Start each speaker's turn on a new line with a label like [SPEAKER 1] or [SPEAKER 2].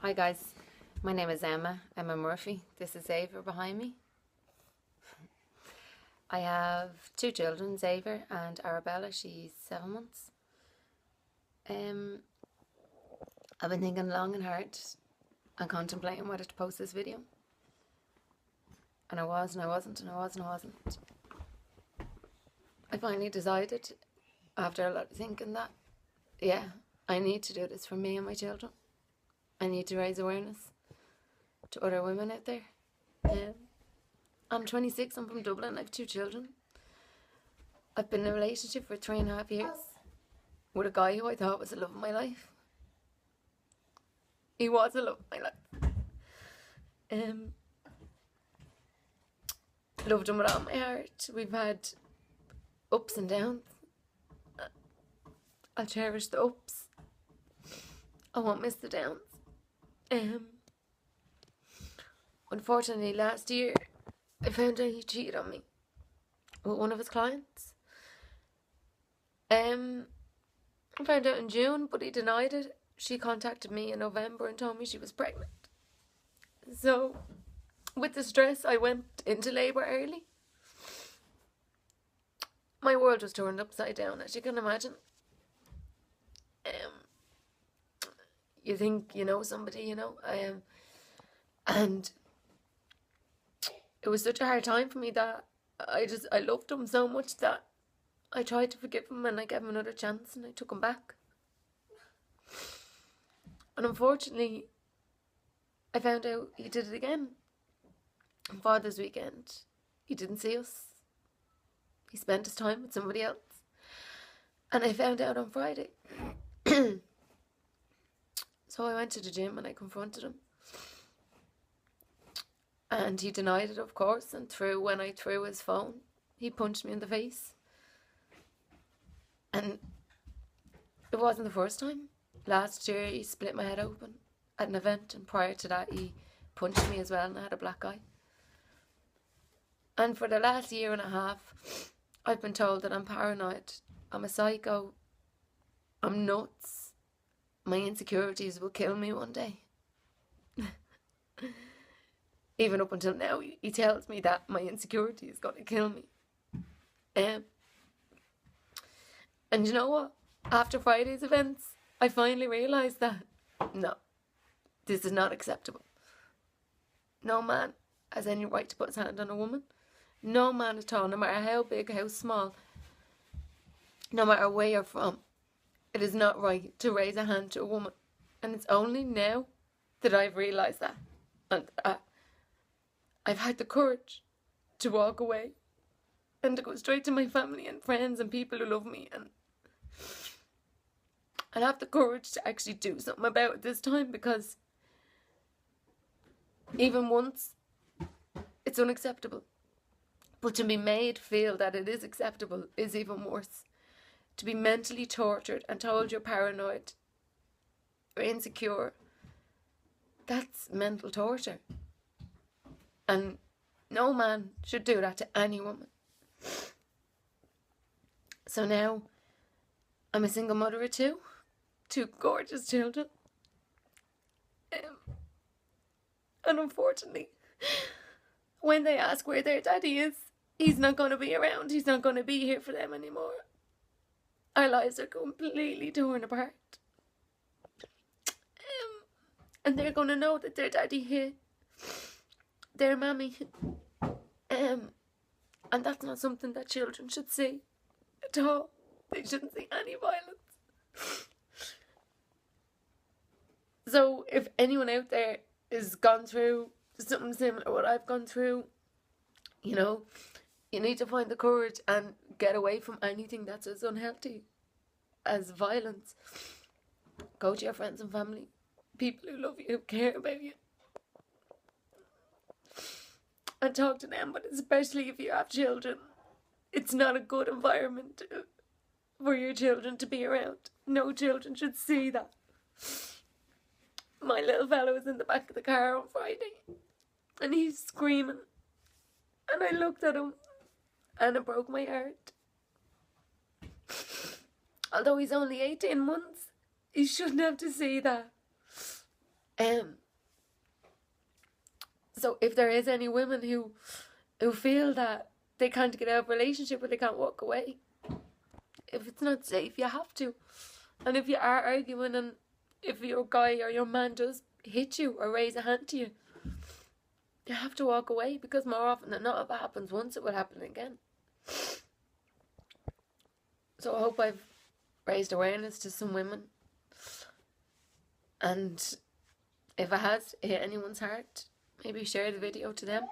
[SPEAKER 1] Hi guys, my name is Emma Murphy. This is Ava behind me. I have two children, Xavier and Arabella. She's 7 months. I've been thinking long and hard and contemplating whether to post this video. And I was and I wasn't and I was and I wasn't. I finally decided, after a lot of thinking, that yeah, I need to do this for me and my children. I need to raise awareness to other women out there. I'm 26, I'm from Dublin, I have two children. I've been in a relationship for 3.5 years with a guy who I thought was the love of my life. He was the love of my life. Loved him with all my heart. We've had ups and downs. I'll cherish the ups. I won't miss the downs. Unfortunately, last year I found out he cheated on me with one of his clients. I found out in June, but he denied it. She contacted me in November and told me she was pregnant. So, with the stress, I went into labour early. My world was turned upside down, as you can imagine. You think you know somebody, you know. And it was such a hard time for me that I loved him so much that I tried to forgive him and I gave him another chance and I took him back. And unfortunately, I found out he did it again. On Father's weekend, he didn't see us. He spent his time with somebody else. And I found out on Friday. So I went to the gym and I confronted him. And he denied it, of course, and when I threw his phone, he punched me in the face. And it wasn't the first time. Last year he split my head open at an event, and prior to that he punched me as well and I had a black eye. And for the last 1.5 years, I've been told that I'm paranoid, I'm a psycho, I'm nuts, my insecurities will kill me one day. Even up until now, he tells me that my insecurity is going to kill me. And you know what? After Friday's events, I finally realised that, no, this is not acceptable. No man has any right to put his hand on a woman. No man at all, no matter how big, how small, no matter where you're from. It is not right to raise a hand to a woman. And it's only now that I've realised that. And I've had the courage to walk away and to go straight to my family and friends and people who love me, and I'll have the courage to actually do something about it this time, because even once it's unacceptable, but to be made feel that it is acceptable is even worse. To be mentally tortured and told you're paranoid or insecure, that's mental torture. And no man should do that to any woman. So now I'm a single mother of two gorgeous children. And unfortunately, when they ask where their daddy is, he's not going to be around. He's not going to be here for them anymore. Our lives are completely torn apart. And they're going to know that their daddy hit their mammy. And that's not something that children should see at all. They shouldn't see any violence. So if anyone out there has gone through something similar to what I've gone through, you know, you need to find the courage and get away from anything that's as unhealthy as violence. Go to your friends and family, people who love you, who care about you, and talk to them. But especially if you have children, it's not a good environment for your children to be around. No children should see that. My little fellow was in the back of the car on Friday and he's screaming, and I looked at him and it broke my heart. Although he's only 18 months, he shouldn't have to see that. So if there is any women who feel that they can't get out of a relationship or they can't walk away, if it's not safe, you have to. And if you are arguing and if your guy or your man does hit you or raise a hand to you, you have to walk away, because more often than not, if it happens once, it will happen again. So I hope I've raised awareness to some women. And if it has hit anyone's heart, maybe share the video to them.